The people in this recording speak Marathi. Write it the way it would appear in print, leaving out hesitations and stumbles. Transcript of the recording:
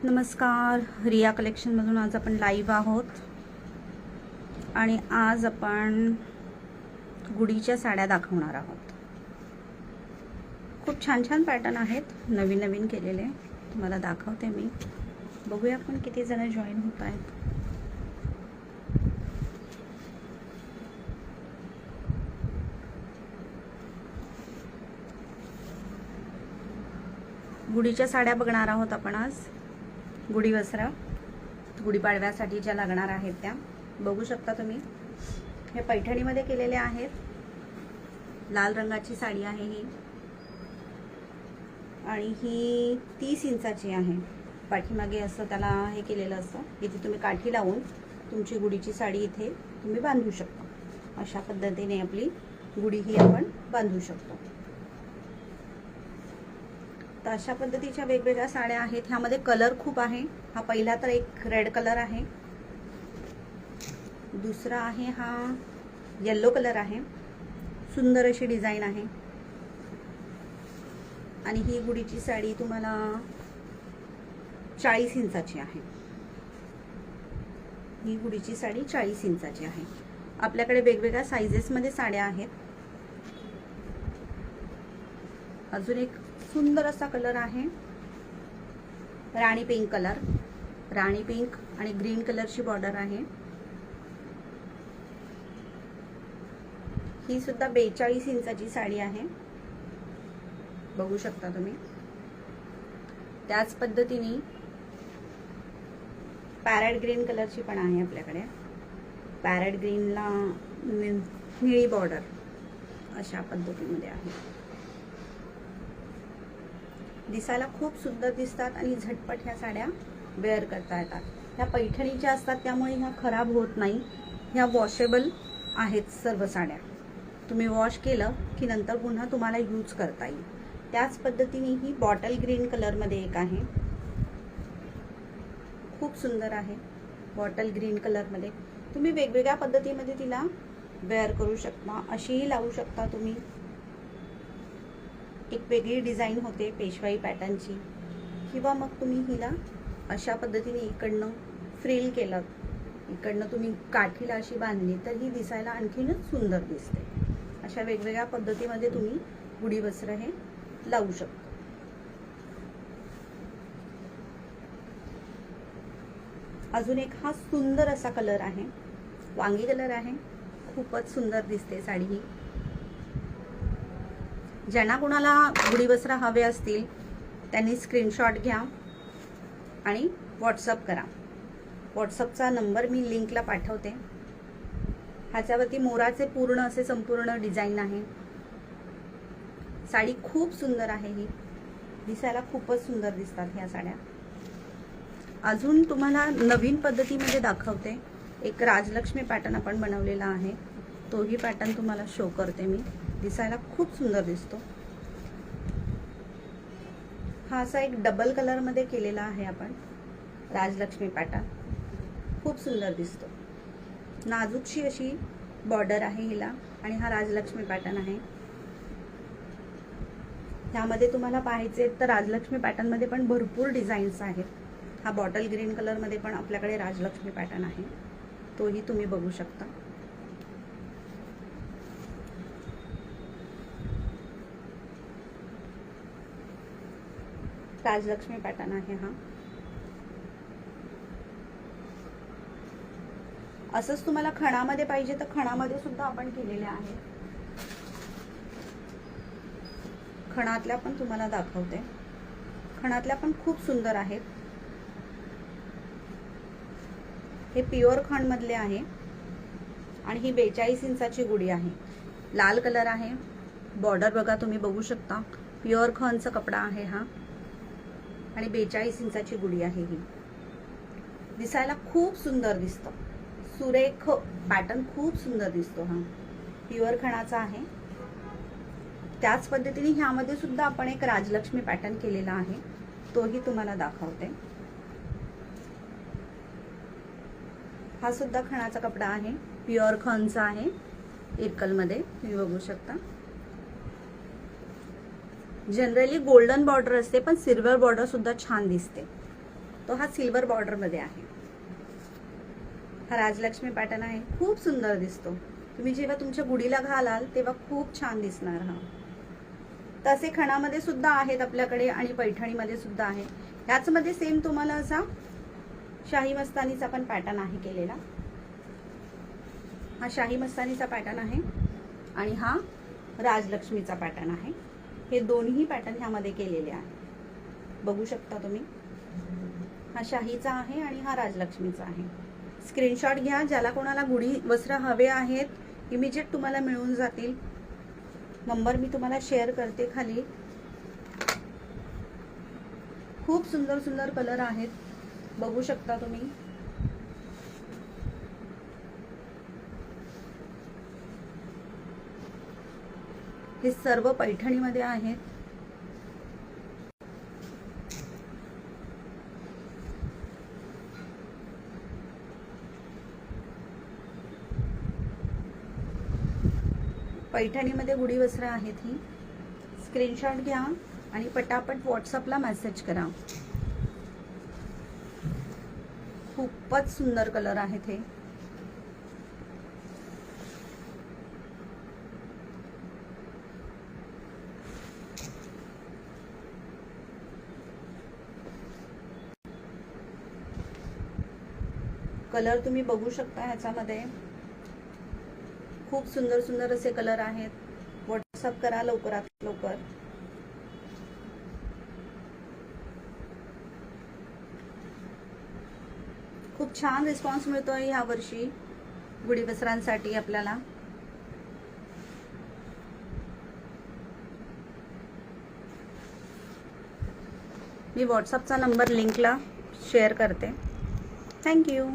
नमस्कार, रिया कलेक्शनमधून आज आपण लाईव्ह आहोत आणि आज आपण गुढीच्या साड्या दाखवणार आहोत। खूप छान छान पॅटर्न आहेत, नवीन नवीन केलेले तुम्हाला दाखवते मी। बघूया आपण किती जण जॉईन होत आहेत। गुढीच्या साड्या बघणार आहोत आपण आज। गुढी वस्त्र गुढीपाडव्यासाठी ज्या लागणार आहेत त्या बघू शकता तुम्ही। हे पैठणीमध्ये केलेले आहेत। लाल रंगाची साडी आहे ही आणि ही 30 इंचाची आहे। पाठीमागे असं त्याला हे केलेलं असतं, इथे तुम्ही काठी लावून तुमची गुढीची साडी इथे तुम्ही बांधू शकता। अशा पद्धतीने आपली गुढी ही आपण बांधू शकतो। तर अशा पद्धतीच्या वेगवेगळ्या साड्या आहेत। ह्यामध्ये कलर खूप आहे। हा पहिला तर एक रेड कलर आहे, दुसरा आहे हा येलो कलर आहे। सुंदर अशी डिझाइन आहे आणि ही गुढीची साडी तुम्हाला 40 इंचाची आहे। ही गुढीची साडी 40 इंचाची आहे। आपल्याकडे वेगवेगळ्या साइजेस मध्ये साड्या आहेत। अजून एक सुंदर असा कलर आहे, राणी पिंक कलर। राणी पिंक आणि ग्रीन कलरची बॉर्डर आहे। ही सुद्धा 42 इंचाची साडी आहे, बघू शकता तुम्ही। त्याच पद्धतीने पॅरेट ग्रीन कलरची पण आहे आपल्याकडे। पॅरेट ग्रीनला निळी बॉर्डर अशा पद्धतीमध्ये आहे। दिसायला खूप सुंदर दिसतात आणि झटपट ह्या साड्या वेअर करता येतात। ह्या पैठणीच्या असतात त्यामुळे ह्या खराब होत नाही। ह्या वॉशेबल आहेत सर्व साड्या। तुम्ही वॉश केलं की नंतर पुन्हा तुम्हाला यूज करता येईल। त्याच पद्धतीने ही बॉटल ग्रीन कलर मध्ये एक आहे, खूप सुंदर आहे। बॉटल ग्रीन कलर मध्ये तुम्ही वेगवेगळ्या पद्धतीमध्ये तिला वेअर करू शकता। अशीही लावू शकता तुम्ही। एक वेगळी डिझाइन होते पेशवाई पॅटर्नची, किंवा मग तुम्ही हिला अशा पद्धतीने इकडनं फ्रिल केलं, इकडनं तुम्ही काठीला अशी बांधली तर ही दिसायला आणखीनच सुंदर दिसते। अशा वेगवेगळ्या पद्धतीमध्ये तुम्ही गुढी वस्त्र हे लावू शकता। अजून एक हा सुंदर असा कलर आहे, वांगी कलर आहे। खूपच सुंदर दिसते साडी ही। ज्यांना कोणाला गुढी वस्त्र हवे असतील त्यांनी स्क्रीनशॉट घ्या आणि व्हॉट्सअप करा। व्हॉट्सअपचा नंबर मी लिंकला पाठवते। ह्याच्यावरती मोराचे पूर्ण असे संपूर्ण डिझाइन आहे। साडी खूप सुंदर आहे, ही दिसायला खूपच सुंदर दिसतात ह्या साड्या। अजून तुम्हाला नवीन पद्धतीमध्ये दाखवते। एक राजलक्ष्मी पॅटर्न आपण बनवलेला आहे, तोही पॅटर्न तुम्हाला शो करते मी। दिसायला खूप सुंदर दिसतो। हा असा एक डबल कलर मध्ये केलेला आहे आपण राजलक्ष्मी पॅटर्न, खूप सुंदर दिसतो। नाजूकशी अशी बॉर्डर आहे हिला आणि हा राजलक्ष्मी पॅटर्न आहे। ह्यामध्ये तुम्हाला पाहायचे तर राजलक्ष्मी पॅटर्न मध्ये पण भरपूर डिझाईन्स आहेत। हा बॉटल ग्रीन कलर मध्ये पण आपल्याकडे राजलक्ष्मी पॅटर्न आहे, तोही तुम्ही बघू शकता। राजलक्ष्मी पॅटर्न आहे हा। असंच तुम्हाला खणामध्ये पाहिजे तर खणामध्ये सुद्धा आपण केलेले आहे। खणातल्या पण तुम्हाला दाखवते। खणातल्या पण खूप सुंदर आहेत। हे प्युअर खण मधले आहे आणि ही 42 इंचाची गुढी आहे। लाल कलर आहे, बॉर्डर बघा तुम्ही बघू शकता। प्युअर खणचा कपडा आहे हा आणि 42 इंचाची गुढी आहे ही। दिसायला खूप सुंदर दिसतो, सुरेख पॅटर्न खूप सुंदर दिसतो। हा प्युअर खणाचा आहे। त्याच पद्धतीने ह्यामध्ये सुद्धा आपण एक राजलक्ष्मी पॅटर्न केलेला आहे, तोही तुम्हाला दाखवते। हा सुद्धा खणाचा कपडा आहे, प्युअर खणचा आहे, इरकल मध्ये तुम्ही बघू शकता। जनरली गोल्डन बॉर्डर असते पण सिल्वर बॉर्डर सुद्धा छान दिसते। तो हा सिल्वर बॉर्डर मध्ये आहे. हा राजलक्ष्मी पॅटर्न आहे, खूप सुंदर दिसतो. तुम्ही जेव्हा तुमच्या गुढीला घालाल तेव्हा खूप छान दिसणार. हा तसे खणामध्ये सुद्धा आहेत आपल्याकडे आणि पैठणीमध्ये सुद्धा आहे. ह्याच मध्ये सेम तुम्हाला असा शाही मस्तानीचा पण पॅटर्न आहे केलेला. हा शाही मस्तानीचा पॅटर्न आहे आणि हा राजलक्ष्मीचा पॅटर्न आहे. हे दोन्ही पॅटर्न ह्यामध्ये केलेले आहे, बघू शकता तुम्ही. हा शाहीचा आहे आणि हा राजलक्ष्मीचा आहे. स्क्रीनशॉट घ्या. ज्याला कोणाला गुढी वस्त्र हवे आहेत इमिजिएट तुम्हाला मिळून जातील. नंबर मी तुम्हाला शेअर करते खाली. खूप सुंदर सुंदर कलर आहेत, बघू शकता तुम्ही. हे सर्व पैठणीमध्ये आहेत. पैठणीमध्ये गुढी वस्त्र आहेत ही. स्क्रीनशॉट घ्या आणि पटापट व्हॉट्सअपला मेसेज करा. खूपच सुंदर कलर आहेत हे. कलर तुम्ही बघू शकता. ह्याच्यामध्ये खूप सुंदर सुंदर असे कलर आहेत. व्हॉट्सअप करा लवकरात लवकर. खूप छान रिस्पॉन्स मिळतोय ह्या वर्षी गुढी वस्त्रांसाठी आपल्याला. मी व्हॉट्सअपचा नंबर लिंकला शेअर करते. थँक्यू.